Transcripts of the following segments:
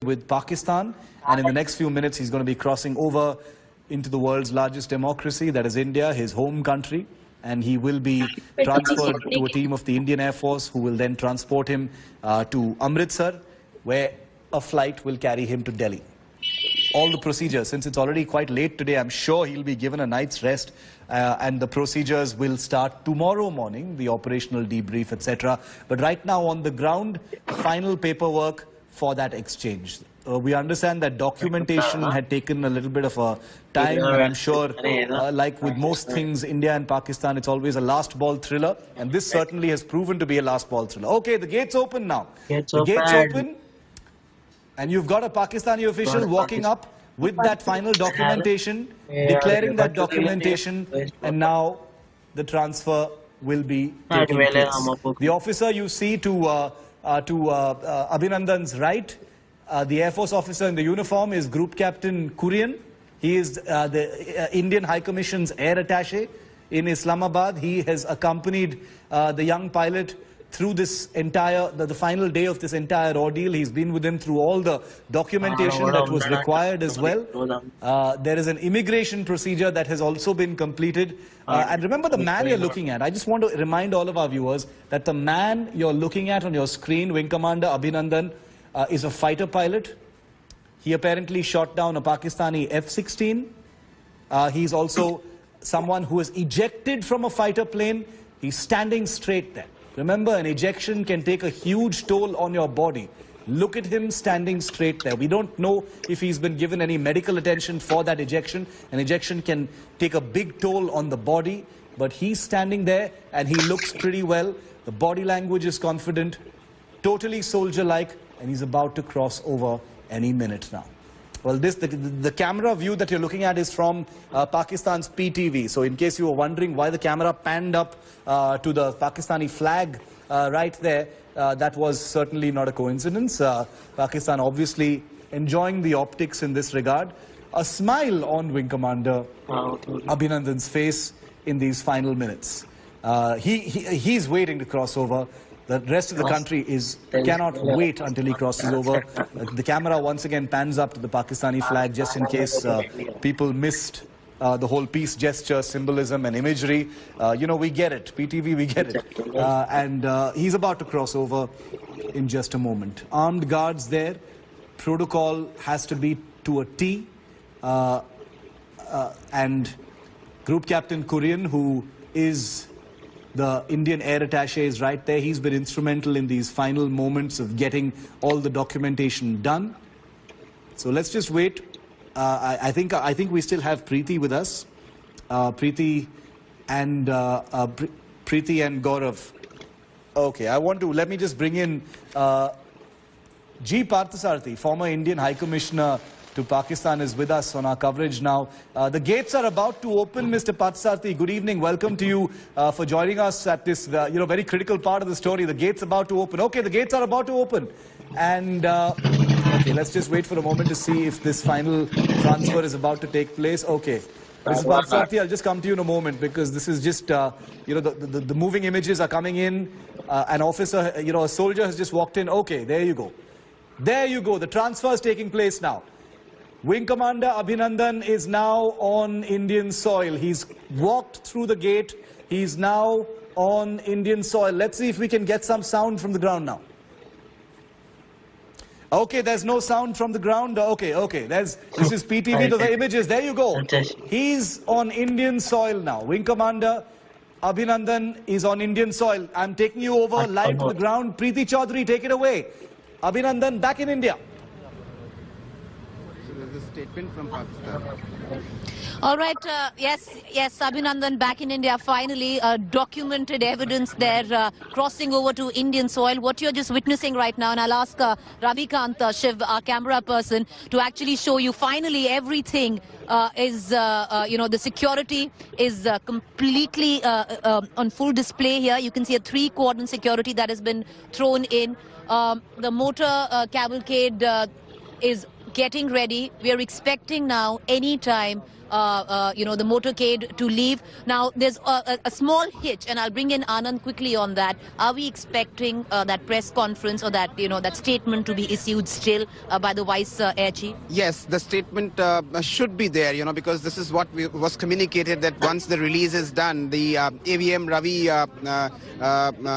with Pakistan, and in the next few minutes he's going to be crossing over into the world's largest democracy, that is India, his home country, and he will be transferred to a team of the Indian Air Force who will then transport him to Amritsar, where a flight will carry him to Delhi. All the procedures, since it's already quite late today, I'm sure he'll be given a night's rest, and the procedures will start tomorrow morning, the operational debrief, etc. But right now on the ground, final paperwork for that exchange. We understand that documentation had taken a little bit of a time, and I'm sure, like with most things, India and Pakistan, it's always a last ball thriller, and this certainly has proven to be a last ball thriller. Okay, the gate's open now. The gate's open, and you've got a Pakistani official walking up with that final documentation, declaring that documentation, and now the transfer will be taking place. The officer you see to Abhinandan's right, the Air Force officer in the uniform, is Group Captain Kurian. He is the Indian High Commission's air attaché in Islamabad. He has accompanied the young pilot through this entire, the final day of this entire ordeal. He's been with him through all the documentation that was required as well. There is an immigration procedure that has also been completed. And remember the man you're looking at. I just want to remind all of our viewers that the man you're looking at on your screen, Wing Commander Abhinandan, is a fighter pilot. He apparently shot down a Pakistani F-16. He's also someone who is ejected from a fighter plane. He's standing straight there. Remember, an ejection can take a huge toll on your body. Look at him standing straight there. We don't know if he's been given any medical attention for that ejection. An ejection can take a big toll on the body, but he's standing there and he looks pretty well. The body language is confident, totally soldier-like, and he's about to cross over any minute now. Well, the camera view that you're looking at is from Pakistan's PTV. So in case you were wondering why the camera panned up to the Pakistani flag right there, that was certainly not a coincidence. Pakistan obviously enjoying the optics in this regard. A smile on Wing Commander Abhinandan's face in these final minutes. He's waiting to cross over. The rest of the country cannot wait until he crosses over. The camera once again pans up to the Pakistani flag just in case people missed the whole peace gesture, symbolism and imagery. You know, we get it. PTV, we get it. And he's about to cross over in just a moment. Armed guards there. Protocol has to be to a T. And Group Captain Kurian, who is the Indian air attaché, is right there. He's been instrumental in these final moments of getting all the documentation done. So let's just wait. I think we still have Preeti with us. Preeti and Gaurav. Okay, let me just bring in G. Parthasarathi, former Indian High Commissioner to Pakistan, is with us on our coverage now. The gates are about to open. Mr. Parthasarathi, good evening. Welcome to you for joining us at this very critical part of the story. The gates about to open. Okay, the gates are about to open. And okay, let's just wait for a moment to see if this final transfer is about to take place. Okay. Mr. Parthasarathi, I'll just come to you in a moment because this is just, the moving images are coming in. An officer, a soldier has just walked in. Okay, there you go. There you go. The transfer is taking place now. Wing Commander Abhinandan is now on Indian soil. He's walked through the gate. He's now on Indian soil. Let's see if we can get some sound from the ground now. Okay, there's no sound from the ground. Okay. This is PTV. Those are images. There you go. He's on Indian soil now. Wing Commander Abhinandan is on Indian soil. I'm taking you over live to the ground. Preeti Chaudhary, take it away. Abhinandan back in India. Statement from Pakistan. All right, yes, Abhinandan back in India, finally, documented evidence there, crossing over to Indian soil. What you're just witnessing right now, and I'll ask Ravikant Shiv, our camera person, to actually show you, finally, everything is, the security is completely on full display here. You can see a 3-cordon security that has been thrown in. The motor cavalcade is getting ready. We are expecting now any time the motorcade to leave. Now, there's a small hitch, and I'll bring in Anand quickly on that. Are we expecting that press conference or that, that statement to be issued still by the Vice Air Chief? Yes, the statement should be there, because this is what was communicated, that once the release is done, the AVM Ravi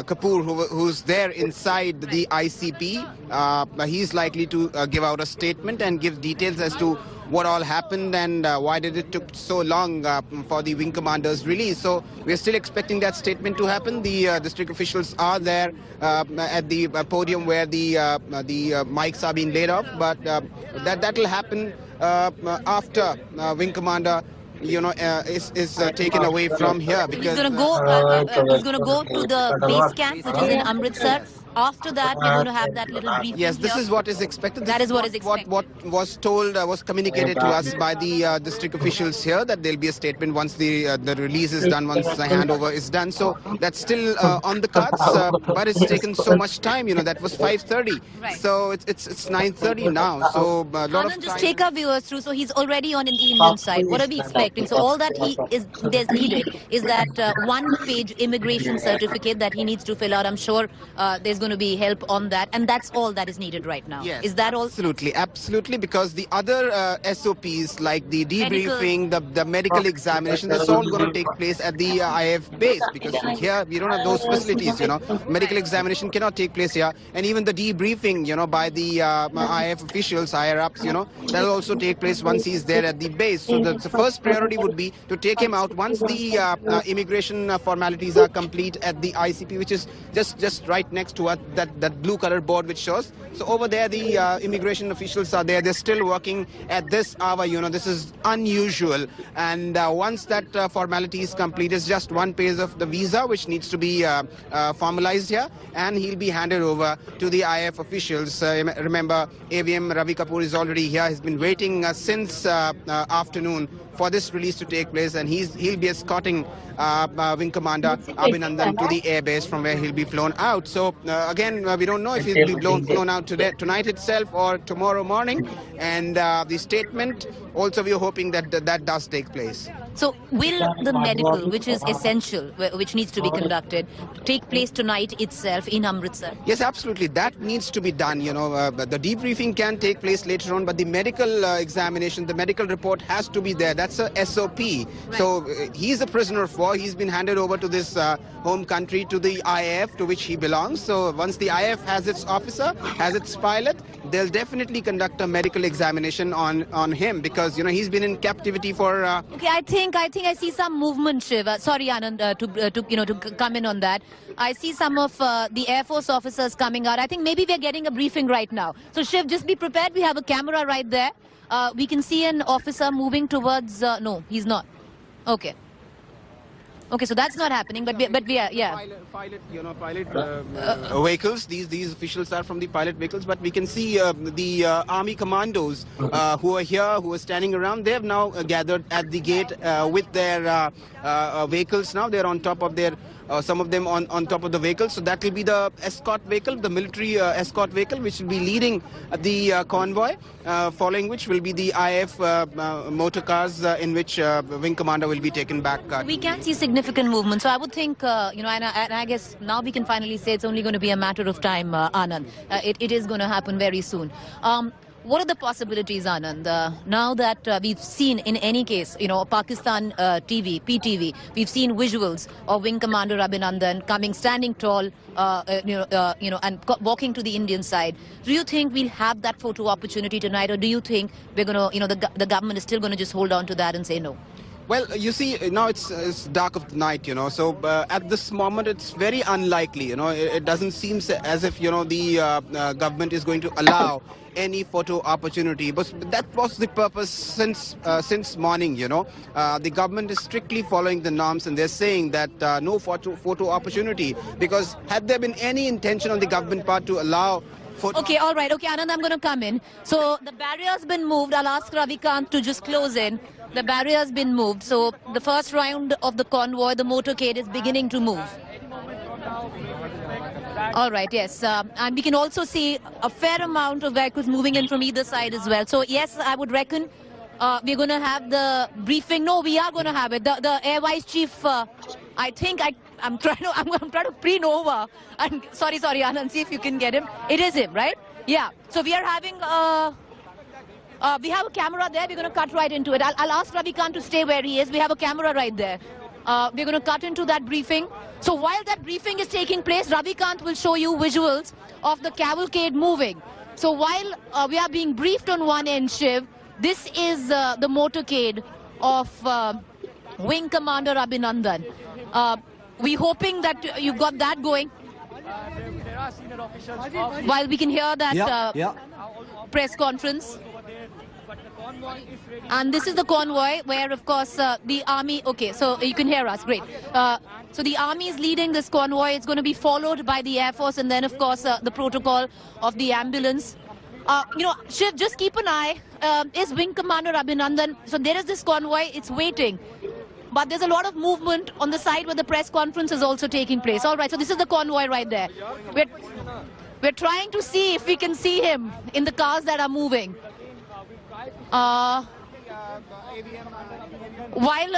Kapoor, who's there inside the ICP, he's likely to give out a statement and give details as to what all happened and why did it took so long for the wing commander's release. So we're still expecting that statement to happen. The district officials are there at the podium where the mics are being laid off, but that will happen after wing commander is taken away from here, because he's going to go to the base camp, which is in Amritsar. After that, we're going to have that little briefing. Yes, this is what is expected. That is what is expected. What was told, was communicated to us by the district officials here, that there'll be a statement once the release is done, once the handover is done. So that's still on the cards, but it's taken so much time. That was 5:30. Right. So it's 9:30 now. So a lot of time. Just take our viewers through. So he's already on in the Indian side. What are we expecting? So all that there's needed is that one-page immigration certificate that he needs to fill out. I'm sure there's going to be help on that, and that's all that is needed right now. Yes, is that all? Absolutely, because the other SOPs like the debriefing, the medical examination, that's all going to take place at the IF base, because here we don't have those facilities. Medical examination cannot take place here, and even the debriefing, by the IF officials, higher ups, that will also take place once he's there at the base. So the first priority would be to take him out once the immigration formalities are complete at the ICP, which is just right next to that blue color board which shows. So over there the immigration officials are there. They're still working at this hour. This is unusual, and once that formality is complete, it's just one page of the visa which needs to be formalized here, and he'll be handed over to the IF officials. Remember, AVM Ravi Kapoor is already here. He's been waiting since afternoon for this release to take place, and he'll be escorting Wing Commander Abhinandan to the airbase from where he'll be flown out. So again, we don't know if he'll be flown out tonight itself or tomorrow morning, and the statement also we are hoping that that does take place. So will the medical, which is essential, which needs to be conducted, take place tonight itself in Amritsar? Yes, absolutely. That needs to be done. The debriefing can take place later on, but the medical examination, the medical report has to be there. That's a SOP. Right. So he's a prisoner of war. He's been handed over to this home country, to the IF, to which he belongs. So once the IF has its officer, has its pilot, they'll definitely conduct a medical examination on him, because he's been in captivity for. Okay, I think I see some movement, Shiv. Sorry, Anand, to come in on that. I see some of the Air Force officers coming out. I think maybe we're getting a briefing right now. So Shiv, just be prepared. We have a camera right there. We can see an officer moving towards. No, he's not. Okay. Okay, so that's not happening, but we are, yeah. Pilot vehicles. These officials are from the pilot vehicles, but we can see the army commandos who are here, who are standing around. They have now gathered at the gate with their vehicles. Now they're on top of their. Some of them on top of the vehicle. So that will be the escort vehicle, the military escort vehicle, which will be leading the convoy, following which will be the IF motor cars in which Wing Commander will be taken back. We can see significant movement. So I would think, and I guess now we can finally say it's only going to be a matter of time, Anand. It is going to happen very soon. What are the possibilities, Anand? Now that we've seen, in any case, Pakistan TV, PTV, we've seen visuals of Wing Commander Abhinandan coming, standing tall, and walking to the Indian side. Do you think we'll have that photo opportunity tonight, or do you think we're going to, the government is still going to just hold on to that and say no? Well, you see, now it's dark of the night, so at this moment it's very unlikely, it doesn't seem as if, the government is going to allow any photo opportunity. But that was the purpose since morning, the government is strictly following the norms, and they're saying that no photo opportunity, because had there been any intention on the government part to allow. Okay, all right. Okay, Anand, I'm going to come in. So the barrier's been moved. I'll ask Ravikant to just close in. The barrier's been moved. So the first round of the convoy, the motorcade, is beginning to move. All right, yes. And we can also see a fair amount of vehicles moving in from either side as well. So yes, I would reckon we're going to have the briefing. No, we are going to have it. The Air Vice Chief, I think I'm trying to pre-Nova. And sorry, Anand, see if you can get him. It is him, right? Yeah. So we are having, we have a camera there. We're going to cut right into it. I'll ask Ravi Khan to stay where he is. We have a camera right there. We're going to cut into that briefing. So while that briefing is taking place, Ravi Kant will show you visuals of the cavalcade moving. So while we are being briefed on one end, Shiv, this is the motorcade of Wing Commander Abhinandan. We're hoping that you've got that going. While we can hear that press conference. And this is the convoy where, of course, the army... Okay, so you can hear us. Great. So the army is leading this convoy. It's going to be followed by the Air Force and then, of course, the protocol of the ambulance. You know, Shiv, just keep an eye. Is Wing Commander Abhinandan... So there is this convoy. It's waiting. But there's a lot of movement on the side where the press conference is also taking place. All right, so this is the convoy right there. We're trying to see if we can see him in the cars that are moving. While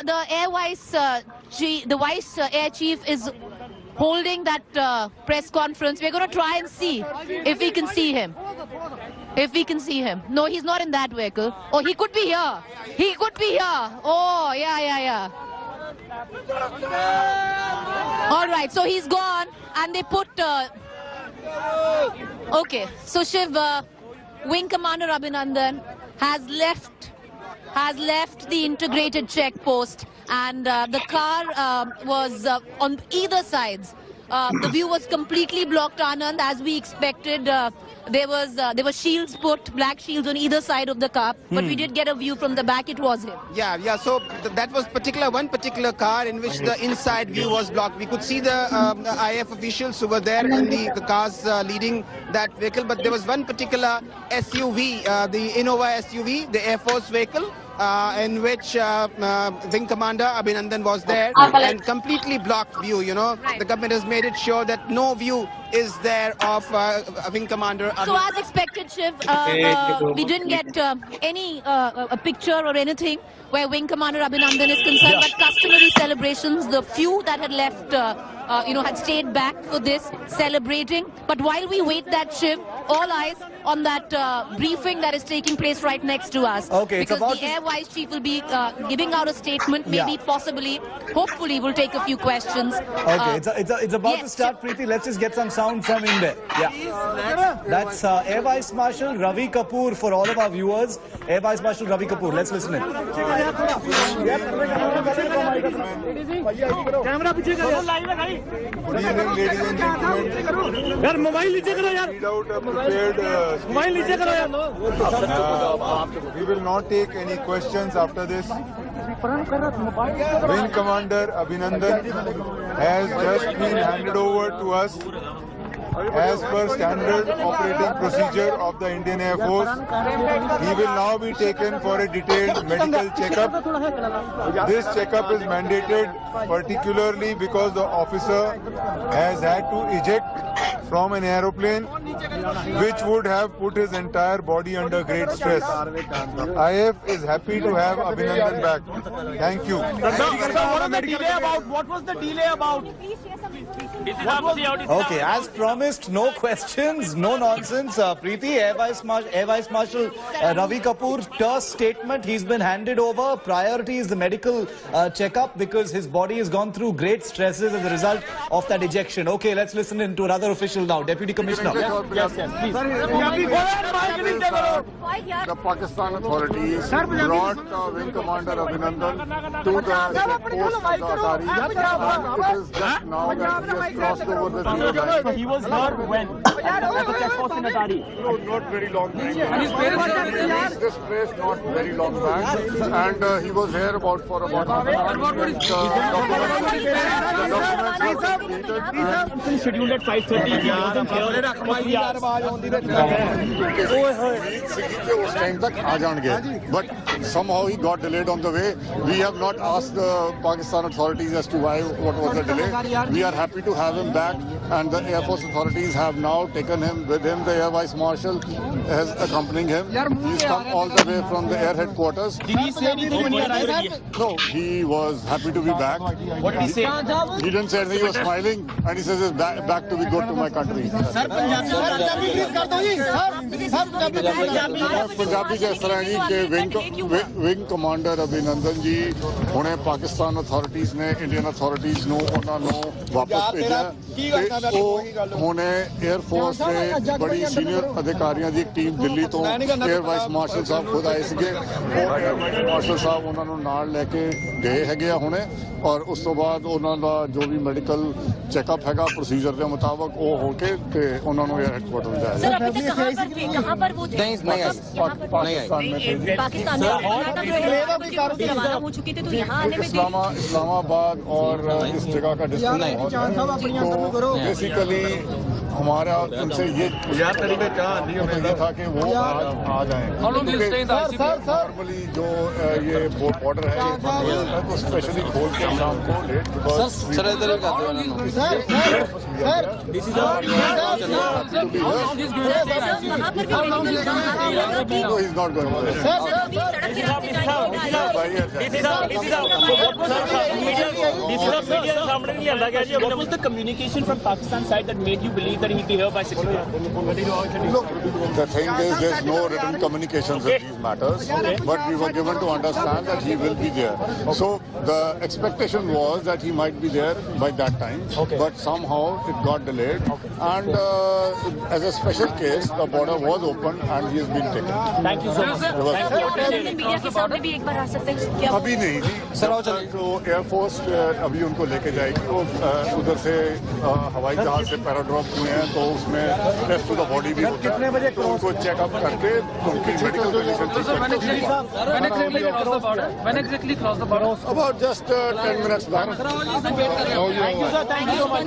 the Air Vice, the Vice Air Chief is holding that press conference, we're going to try and see if we can see him. If we can see him. No, he's not in that vehicle. Oh, he could be here. He could be here. Oh, yeah. All right, so he's gone and they put... Okay, so Shiv, Wing Commander Abhinandan has left the integrated checkpost, and the car was on either sides. The view was completely blocked, Anand, as we expected. There were shields put, black shields on either side of the car, but we did get a view from the back. It was him. Yeah. So that was one particular car in which the inside view was blocked. We could see the IF officials who were there in the cars leading that vehicle, but there was one particular SUV, the Innova SUV, the Air Force vehicle, in which Wing Commander Abhinandan was there, and completely blocked view. You know, the government has made it sure that no view is there of Wing Commander Abhinandan. So as expected, Shiv, we didn't get any a picture or anything where Wing Commander Abhinandan is concerned, but customary celebrations, the few that had left, had stayed back for this, celebrating. But while we wait that, Shiv, all eyes on that briefing that is taking place right next to us. Okay, because the Air Vice Chief will be giving out a statement, maybe, possibly, hopefully we'll take a few questions. Okay, it's about to start, Preeti. Let's just get some sound from in there. Yeah, that's Air Vice Marshal Ravi Kapoor for all of our viewers. Air Vice Marshal Ravi Kapoor. Let's listen in. Good evening, ladies and gentlemen. Read out a prepared we will not take any questions after this. Wing Commander Abhinandan has just been handed over to us as per standard operating procedure of the Indian Air Force. He will now be taken for a detailed medical checkup. This checkup is mandated particularly because the officer has had to eject from an aeroplane which would have put his entire body under great stress. IF is happy to have Abhinandan back. Thank you. What was the delay about? Okay, as promised, no questions, no nonsense. Preeti, Air Vice Marshal Ravi Kapoor, terse statement. He's been handed over. Priority is the medical checkup because his body has gone through great stresses as a result of that ejection. Okay, let's listen in to another official now. Deputy Commissioner. Yes, please. The Pakistan authorities brought Wing Commander Abhinandan to the checkpost of the Atari. It is just now that he has crossed over the zero line. So he was here when? At the checkpost in Atari? No, not very long time back. He reached this place not very long back, and he was here for about half an hour. The scheduled at 5:30. उस time तक आ जाएंगे, but somehow he got delayed on the way. We have not asked the Pakistan authorities as to why, what was the delay. We are happy to have him back. and the Air Force authorities have now taken him with him. The Air Vice Marshal is accompanying him. He's come all the way from the air headquarters. Did he say anything when he arrived? No, he was happy to be back. What did he say? He didn't say anything. He was smiling, and he says, "It's back to be good to my country." Punjabi के इस तरह जी के wing commander अभिनंदन जी हुणे Pakistan authorities ने Indian authorities ਨੂੰ ਉਹਨਾਂ ਨੂੰ ਵਾਪਸ ਭੇਜਿਆ ਤੇ ਉਹ ਹੁਣੇ 에ਅਰ ਫੋਰਸ ਦੇ ਬੜੀ ਸੀਨੀਅਰ ਅਧਿਕਾਰੀਆਂ ਦੀ ਇੱਕ ਟੀਮ ਦਿੱਲੀ ਤੋਂ 에ਅਰ ਵਾਈਸ ਮਾਰਸ਼ਲ ਸਾਹਿਬ ਖੁਦ ਆਏ ਸੀਗੇ ਔਰ 에ਅਰ ਵਾਈਸ ਮਾਰਸ਼ਲ ਸਾਹਿਬ ਉਹਨਾਂ ਨੂੰ ਨਾਲ ਲੈ ਕੇ ਗਏ ਹੈਗੇ ਆ ਹੁਣੇ ਔਰ ਉਸ ਤੋਂ ਬਾਅਦ ਉਹਨਾਂ ਦਾ ਜੋ ਵੀ ਮੈਡੀਕਲ ਚੈੱਕਅਪ ਹੈਗਾ ਪ੍ਰੋਸੀਜਰ ਦੇ ਮੁਤਾਬਕ ਉਹ ਹੋ ਕੇ ਤੇ ਉਹਨਾਂ ਨੂੰ 에ਅਰ ਹੈਡਕੁਆਟਰ में जाएगा। कहाँ पर वो थे? पाकिस्तान में रवाना हो चुके थे तो यहाँ आने में इस्लामाबाद और इस जगह का डिस्ट्रिक्ट तो बेसिकली हमारा उनसे ये था कि वो आ जाएं। नॉर्मली जो ये बॉर्डर है तो स्पेशली खोल के शाम को late What was the communication from Pakistan side that made you believe that he'd be here by 6 o'clock? Look, the thing is, there's no written communications in these matters, but we were given to understand that he will be there. So the expectation was that he might be there by that time, but somehow it got delayed. And as a special case, the border was opened and he has been taken. Thank you so much. Media के सामने भी एक बार आ सकते हैं क्या? अभी नहीं जी, तो एयरफोर्स अभी उनको लेके जाएगी वो उधर से हवाई जहाज से पैराड्रॉप हुए हैं तो उसमें टेस्ट टू द बॉडी भी होता है तो उनको चेकअप करके उनकी medical When exactly cross the border? About just 10 minutes back. Thank you, sir. Thank you so much.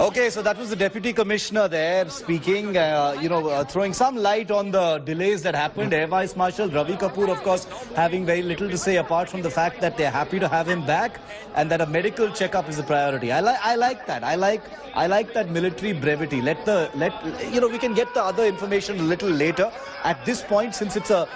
Okay, so that was the Deputy Commissioner there speaking, throwing some light on the delays that happened. Air Vice Marshal Ravi Kapoor, of course, having very little to say apart from the fact that they're happy to have him back and that a medical checkup is a priority. I like that. I like that military brevity. We can get the other information a little later. At this point, since it's a